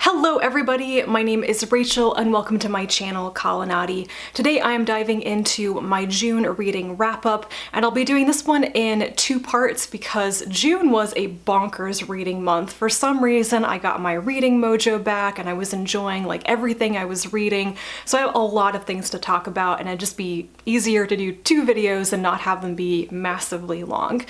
Hello everybody, my name is Rachel and welcome to my channel, Collinati. Today I am diving into my June reading wrap-up, and I'll be doing this one in two parts because June was a bonkers reading month. For some reason I got my reading mojo back and I was enjoying like everything I was reading, so I have a lot of things to talk about and it'd just be easier to do two videos and not have them be massively long.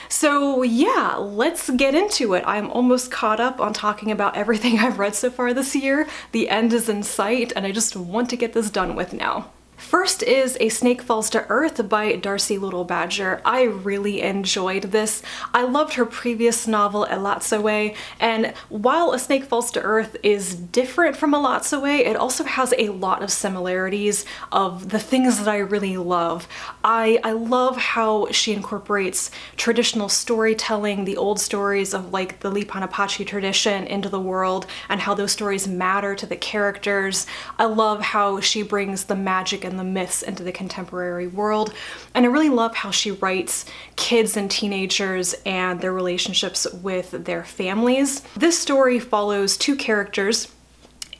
So yeah, let's get into it. I'm almost caught up on talking about everything I've read so far this year. The end is in sight and I just want to get this done with now. First is A Snake Falls to Earth by Darcie Little Badger. I really enjoyed this. I loved her previous novel, Elatsoe, and while A Snake Falls to Earth is different from Elatsoe, it also has a lot of similarities of the things that I really love. I love how she incorporates traditional storytelling, the old stories of like the Lipan tradition into the world, and how those stories matter to the characters. I love how she brings the magic and the myths into the contemporary world, and I really love how she writes kids and teenagers and their relationships with their families. This story follows two characters,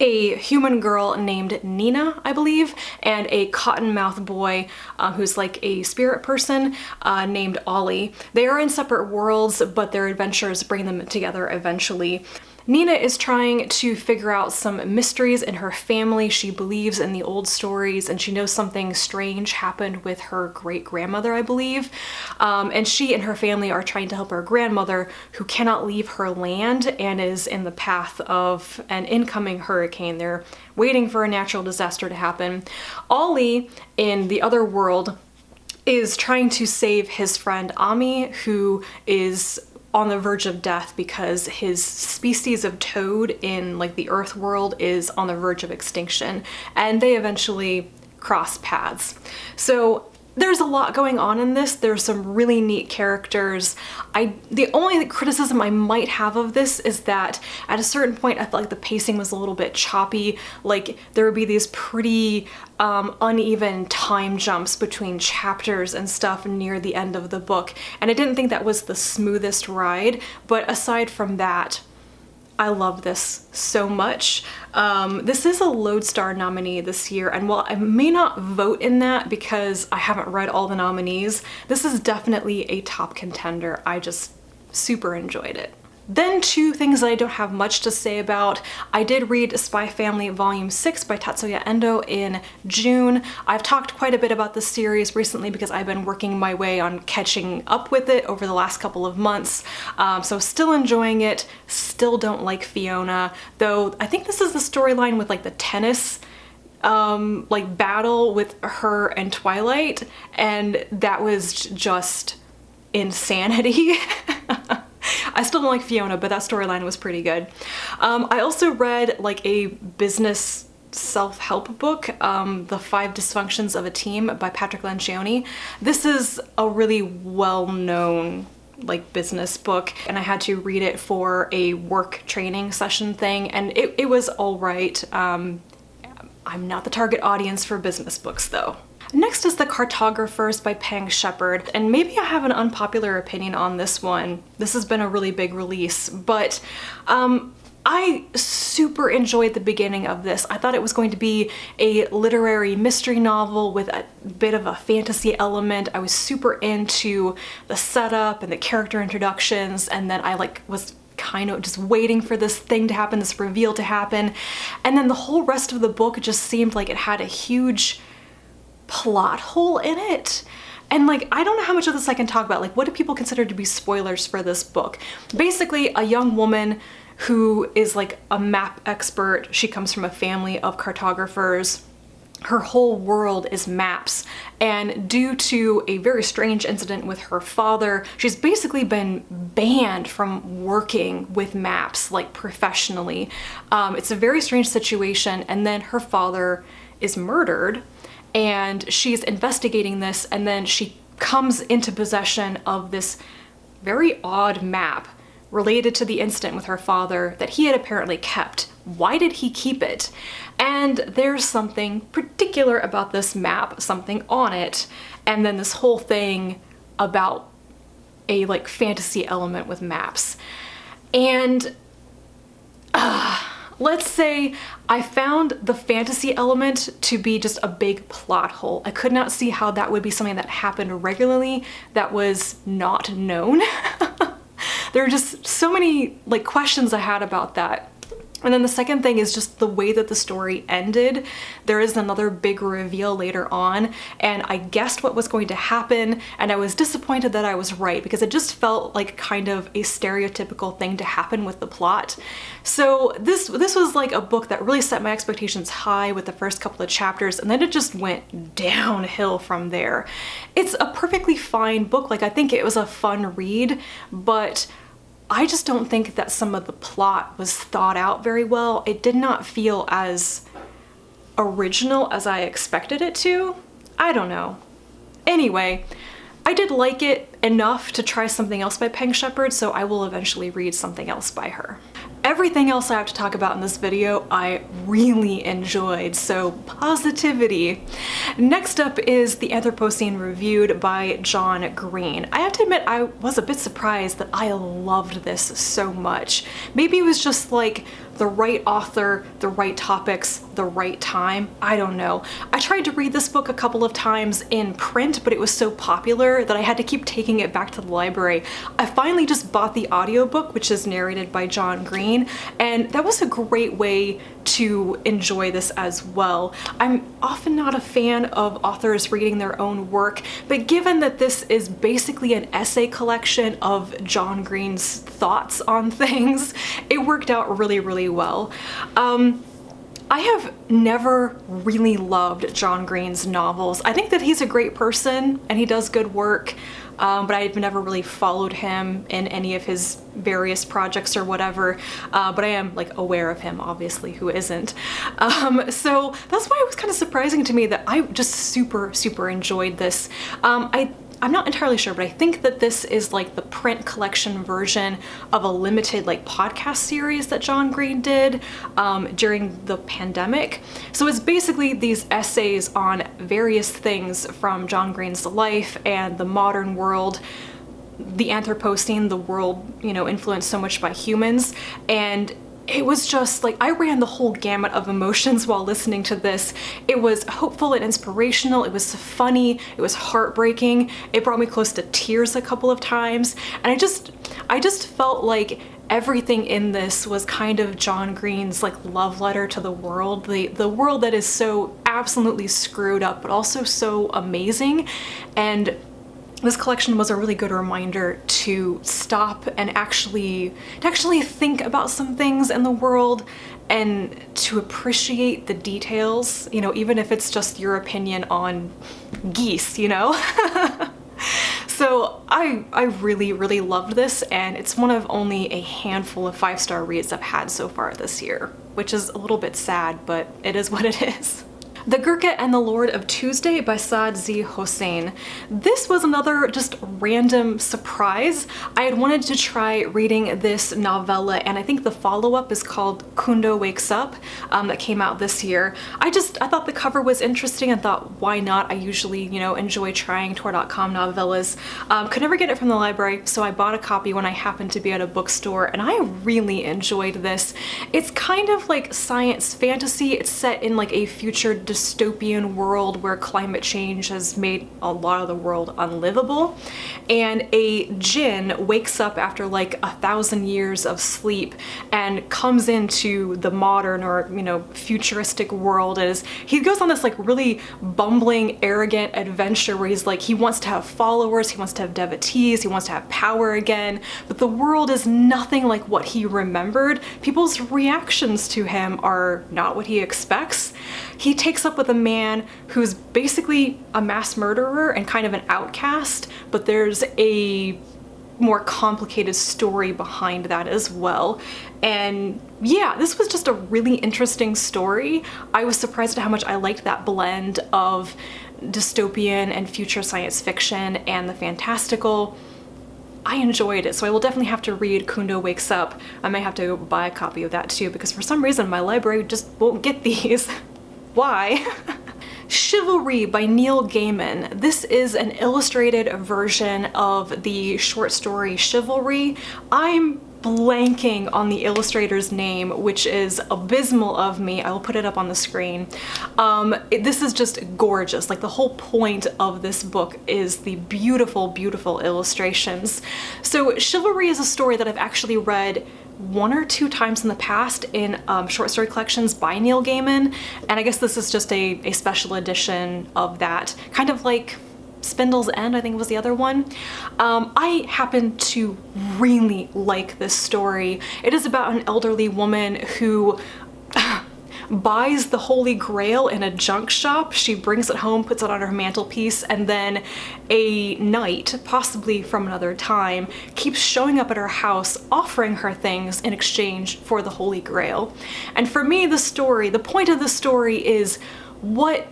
a human girl named Nina, I believe, and a cottonmouth boy who's like a spirit person named Ollie. They are in separate worlds, but their adventures bring them together eventually. Nina is trying to figure out some mysteries in her family. She believes in the old stories and she knows something strange happened with her great-grandmother, I believe. And she and her family are trying to help her grandmother, who cannot leave her land and is in the path of an incoming hurricane. They're waiting for a natural disaster to happen. Ollie, in the other world, is trying to save his friend Ami, who is on the verge of death because his species of toad in like the Earth world is on the verge of extinction, and they eventually cross paths. So there's a lot going on in this. There's some really neat characters. The only criticism I might have of this is that at a certain point I felt like the pacing was a little bit choppy. Like there would be these pretty uneven time jumps between chapters and stuff near the end of the book, and I didn't think that was the smoothest ride, but aside from that, I love this so much. This is a Lodestar nominee this year, and while I may not vote in that because I haven't read all the nominees, this is definitely a top contender. I just super enjoyed it. Then two things that I don't have much to say about. I did read Spy Family Volume 6 by Tatsuya Endo in June. I've talked quite a bit about this series recently because I've been working my way on catching up with it over the last couple of months. So still enjoying it, still don't like Fiona, though I think this is the storyline with like the tennis like battle with her and Twilight, and that was just insanity. I still don't like Fiona, but that storyline was pretty good. I also read like a business self-help book, The 5 Dysfunctions of a Team by Patrick Lencioni. This is a really well-known like business book, and I had to read it for a work training session thing, and it was all right. I'm not the target audience for business books though. Next is The Cartographers by Peng, and maybe I have an unpopular opinion on this one. This has been a really big release, but I super enjoyed the beginning of this. I thought it was going to be a literary mystery novel with a bit of a fantasy element. I was super into the setup and the character introductions, and then I was kind of just waiting for this thing to happen, this reveal to happen, and then the whole rest of the book just seemed like it had a huge plot hole in it. And like, I don't know how much of this I can talk about. Like, what do people consider to be spoilers for this book? Basically, a young woman who is like a map expert. She comes from a family of cartographers. Her whole world is maps, and due to a very strange incident with her father, she's basically been banned from working with maps like professionally. It's a very strange situation, and then her father is murdered, and she's investigating this, and then she comes into possession of this very odd map related to the incident with her father that he had apparently kept. Why did he keep it? And there's something particular about this map, something on it, and then this whole thing about a like fantasy element with maps. And Let's say I found the fantasy element to be just a big plot hole. I could not see how that would be something that happened regularly that was not known. There are just so many like questions I had about that. And then the second thing is just the way that the story ended. There is another big reveal later on, and I guessed what was going to happen, and I was disappointed that I was right because it just felt like kind of a stereotypical thing to happen with the plot. So this was like a book that really set my expectations high with the first couple of chapters, and then it just went downhill from there. It's a perfectly fine book. Like, I think it was a fun read, but I just don't think that some of the plot was thought out very well. It did not feel as original as I expected it to. I don't know. Anyway, I did like it enough to try something else by Peng Shepherd, so I will eventually read something else by her. Everything else I have to talk about in this video I really enjoyed, so positivity. Next up is the Anthropocene reviewed by John Green. I have to admit I was a bit surprised that I loved this so much. Maybe it was just like the right author, the right topics, the right time. I don't know. I tried to read this book a couple of times in print, but it was so popular that I had to keep taking it back to the library. I finally just bought the audiobook, which is narrated by John Green, and that was a great way to enjoy this as well. I'm often not a fan of authors reading their own work, but given that this is basically an essay collection of John Green's thoughts on things, it worked out really, really well. I have never really loved John Green's novels. I think that he's a great person and he does good work, but I've never really followed him in any of his various projects or whatever, but I am like aware of him, obviously, who isn't. So that's why it was kind of surprising to me that I just super enjoyed this. I'm not entirely sure, but I think that this is like the print collection version of a limited like podcast series that John Green did during the pandemic. So it's basically these essays on various things from John Green's life and the modern world, the Anthropocene, the world, you know, influenced so much by humans. And it was just like, I ran the whole gamut of emotions while listening to this. It was hopeful and inspirational. It was funny. It was heartbreaking. It brought me close to tears a couple of times. And I just felt like everything in this was kind of John Green's like love letter to the world, the world that is so absolutely screwed up, but also so amazing. And this collection was a really good reminder to stop and actually think about some things in the world and to appreciate the details, you know, even if it's just your opinion on geese, you know? So I really loved this, and it's one of only a handful of 5-star reads I've had so far this year, which is a little bit sad, but it is what it is. The Gurkha and the Lord of Tuesday by Saad Z. Hossain. This was another just random surprise. I had wanted to try reading this novella, and I think the follow-up is called Kundo Wakes Up, that came out this year. I thought the cover was interesting and thought, why not? I usually, you know, enjoy trying Tor.com novellas. Could never get it from the library, so I bought a copy when I happened to be at a bookstore, and I really enjoyed this. It's kind of like science fantasy. It's set in like a future dystopian world where climate change has made a lot of the world unlivable, and a djinn wakes up after like 1,000 years of sleep and comes into the modern, or you know, futuristic world. As he goes on this like really bumbling, arrogant adventure where he's like, he wants to have followers, he wants to have devotees, he wants to have power again, but the world is nothing like what he remembered. People's reactions to him are not what he expects. He takes up with a man who's basically a mass murderer and kind of an outcast, but there's a more complicated story behind that as well. And yeah, this was just a really interesting story. I was surprised at how much I liked that blend of dystopian and future science fiction and the fantastical. I enjoyed it, so I will definitely have to read Kundo Wakes Up. I may have to go buy a copy of that too, because for some reason my library just won't get these. Why? Chivalry by Neil Gaiman. This is an illustrated version of the short story Chivalry. I'm blanking on the illustrator's name, which is abysmal of me. I will put it up on the screen. This is just gorgeous. Like, the whole point of this book is the beautiful, beautiful illustrations. So Chivalry is a story that I've actually read 1 or 2 times in the past in short story collections by Neil Gaiman, and I guess this is just a special edition of that, kind of like Spindle's End, I think was the other one. I happen to really like this story. It is about an elderly woman who buys the Holy Grail in a junk shop. She brings it home, puts it on her mantelpiece, and then a knight, possibly from another time, keeps showing up at her house offering her things in exchange for the Holy Grail. And for me, the point of the story is what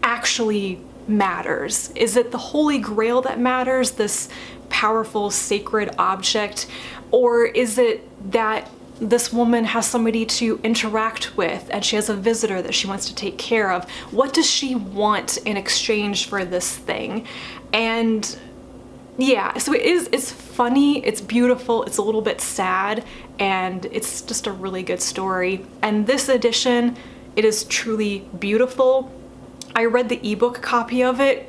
actually matters. Is it the Holy Grail that matters, this powerful sacred object, or is it that this woman has somebody to interact with and she has a visitor that she wants to take care of? What does she want in exchange for this thing? And yeah, so it's funny, it's beautiful, it's a little bit sad, and it's just a really good story. And this edition, it is truly beautiful. I read the ebook copy of it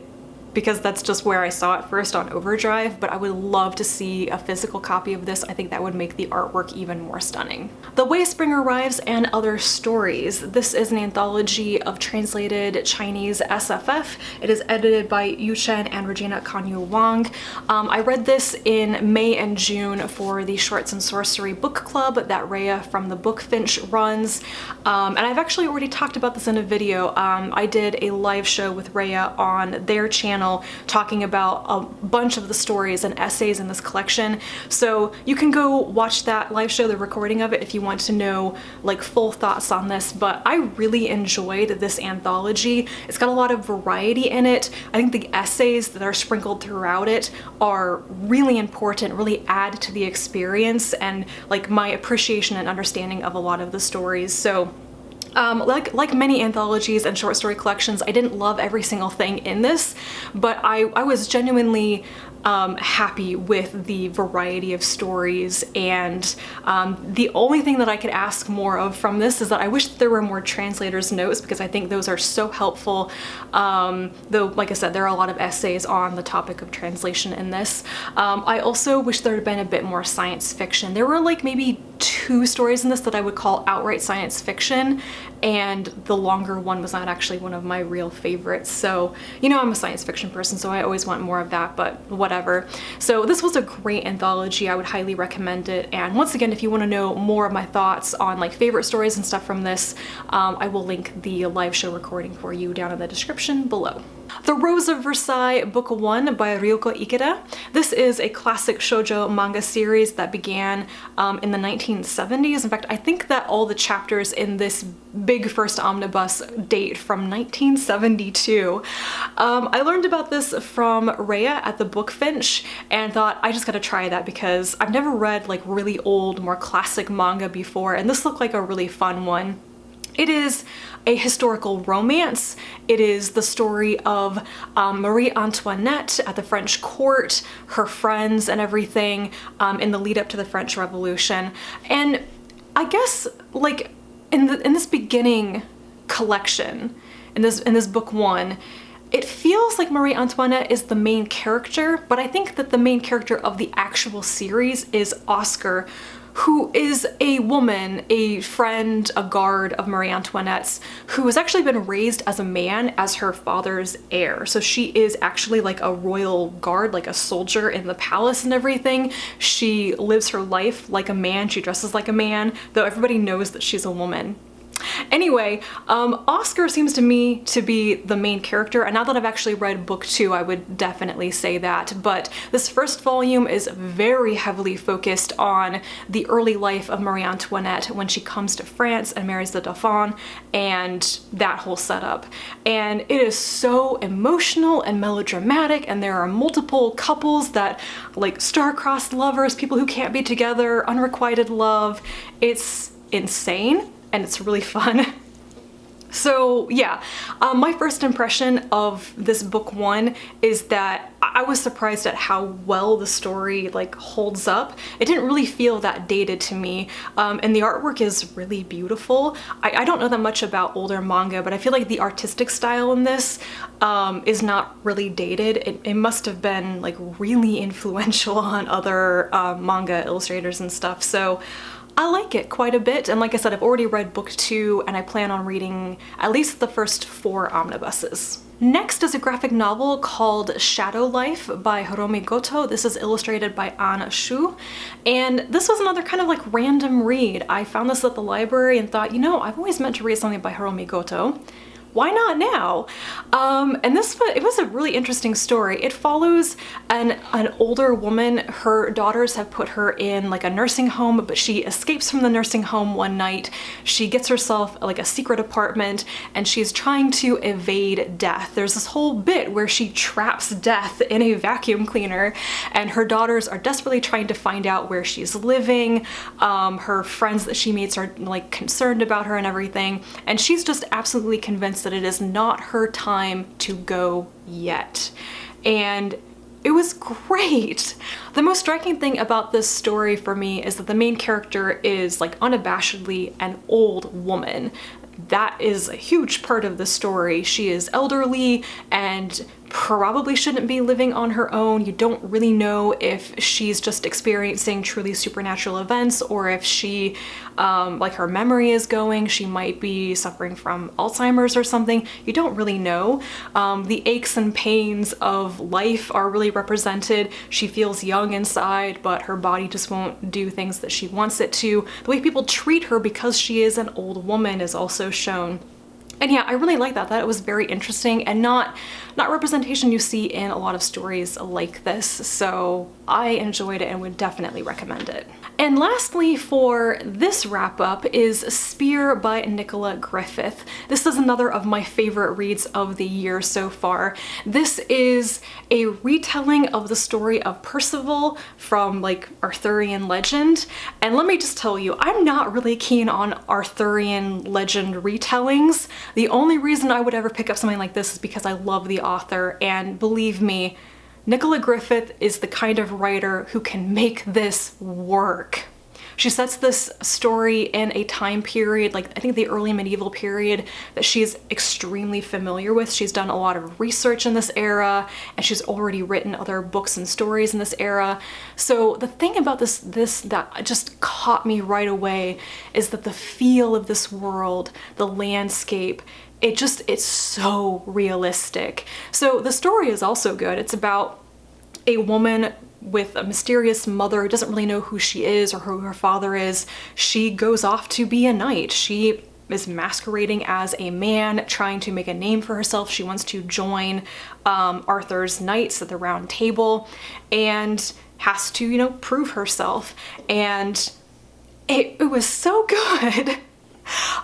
because that's just where I saw it first on Overdrive, but I would love to see a physical copy of this. I think that would make the artwork even more stunning. The Way Spring Arrives and Other Stories. This is an anthology of translated Chinese SFF. It is edited by Chen and Regina Kanyu Wang. I read this in May and June for the Shorts and Sorcery book club that Rhea from the Bookfinch runs. And I've actually already talked about this in a video. I did a live show with Rhea on their channel talking about a bunch of the stories and essays in this collection. So you can go watch that live show, the recording of it, if you want to know like full thoughts on this. But I really enjoyed this anthology. It's got a lot of variety in it. I think the essays that are sprinkled throughout it are really important, really add to the experience and like my appreciation and understanding of a lot of the stories. So like many anthologies and short story collections, I didn't love every single thing in this, but I was genuinely happy with the variety of stories. And the only thing that I could ask more of from this is that I wish there were more translators' notes, because I think those are so helpful. Though, like I said, there are a lot of essays on the topic of translation in this. I also wish there had been a bit more science fiction. There were like maybe 2 stories in this that I would call outright science fiction, and the longer one was not actually one of my real favorites. So, you know, I'm a science fiction person, so I always want more of that, but whatever. So this was a great anthology. I would highly recommend it. And once again, if you want to know more of my thoughts on like favorite stories and stuff from this, I will link the live show recording for you down in the description below. The Rosa Versailles Book 1 by Riyoko Ikeda. This is a classic shoujo manga series that began in the 1970s. In fact, I think that all the chapters in this big first omnibus date from 1972. I learned about this from Rhea at the Bookfinch and thought I just gotta try that because I've never read like really old, more classic manga before, and this looked like a really fun one. It is a historical romance. It is the story of Marie Antoinette at the French court, her friends and everything in the lead up to the French Revolution. And I guess like in this beginning collection, in this book 1, it feels like Marie Antoinette is the main character, but I think that the main character of the actual series is Oscar, who is a woman, a friend, a guard of Marie Antoinette's, who has actually been raised as a man as her father's heir. So she is actually like a royal guard, like a soldier in the palace and everything. She lives her life like a man, she dresses like a man, though everybody knows that she's a woman. Anyway, Oscar seems to me to be the main character, and now that I've actually read book 2, I would definitely say that. But this first volume is very heavily focused on the early life of Marie Antoinette when she comes to France and marries the Dauphin and that whole setup. And it is so emotional and melodramatic, and there are multiple couples that like star-crossed lovers, people who can't be together, unrequited love. It's insane. And it's really fun. So yeah, my first impression of this book one is that I was surprised at how well the story like holds up. It didn't really feel that dated to me, and the artwork is really beautiful. I don't know that much about older manga, but I feel like the artistic style in this is not really dated. It must have been like really influential on other manga illustrators and stuff. So I like it quite a bit, and like I said, I've already read book 2 and I plan on reading at least the first 4 omnibuses. Next is a graphic novel called Shadow Life by Hiromi Goto. This is illustrated by Anna Shu, and this was another kind of like random read. I found this at the library and thought, you know, I've always meant to read something by Hiromi Goto. Why not now? And it was a really interesting story. It follows an older woman. Her daughters have put her in like a nursing home, but she escapes from the nursing home one night. She gets herself like a secret apartment and she's trying to evade death. There's this whole bit where she traps death in a vacuum cleaner, and her daughters are desperately trying to find out where she's living. Her friends that she meets are like concerned about her and everything, and she's just absolutely convinced that it is not her time to go yet. And it was great. The most striking thing about this story for me is that the main character is like unabashedly an old woman. That is a huge part of the story. She is elderly and probably shouldn't be living on her own. You don't really know if she's just experiencing truly supernatural events or if she, like her memory is going. She might be suffering from Alzheimer's or something. You don't really know. The aches and pains of life are really represented. She feels young inside, but her body just won't do things that she wants it to. The way people treat her because she is an old woman is also shown. And yeah, I really like that. That it was very interesting and not representation you see in a lot of stories like this. So I enjoyed it and would definitely recommend it. And lastly, for this wrap up is Spear by Nicola Griffith. This is another of my favorite reads of the year so far. This is a retelling of the story of Percival from like Arthurian legend. And let me just tell you, I'm not really keen on Arthurian legend retellings. The only reason I would ever pick up something like this is because I love the author, and believe me, Nicola Griffith is the kind of writer who can make this work. She sets this story in a time period, like I think the early medieval period, that she's extremely familiar with. She's done a lot of research in this era, and she's already written other books and stories in this era. So the thing about this that just caught me right away is that the feel of this world, the landscape, it's so realistic. So the story is also good. It's about a woman with a mysterious mother who doesn't really know who she is or who her father is. She goes off to be a knight. She is masquerading as a man, trying to make a name for herself. She wants to join Arthur's knights at the Round Table and has to, you know, prove herself. And it was so good.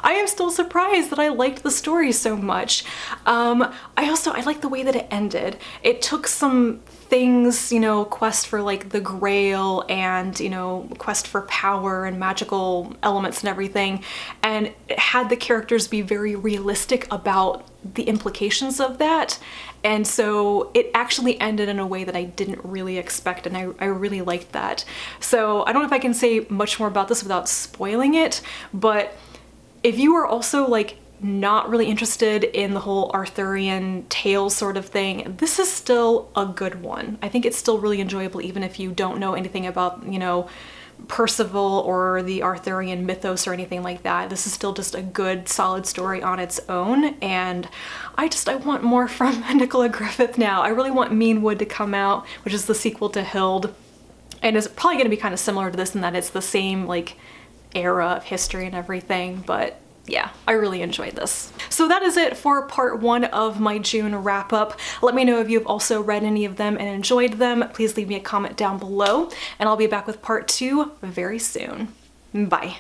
I am still surprised that I liked the story so much. I like the way that it ended. It took some things, you know, quest for like the Grail and, you know, quest for power and magical elements and everything, and it had the characters be very realistic about the implications of that. And so it actually ended in a way that I didn't really expect, and I really liked that. So I don't know if I can say much more about this without spoiling it, but if you are also like not really interested in the whole Arthurian tale sort of thing, this is still a good one. I think it's still really enjoyable even if you don't know anything about, you know, Percival or the Arthurian mythos or anything like that. This is still just a good, solid story on its own, and I want more from Nicola Griffith now. I really want Meanwood to come out, which is the sequel to Hild, and it's probably going to be kind of similar to this in that it's the same like era of history and everything, but yeah, I really enjoyed this. So that is it for part 1 of my June wrap up. Let me know if you've also read any of them and enjoyed them. Please leave me a comment down below, and I'll be back with part 2 very soon. Bye.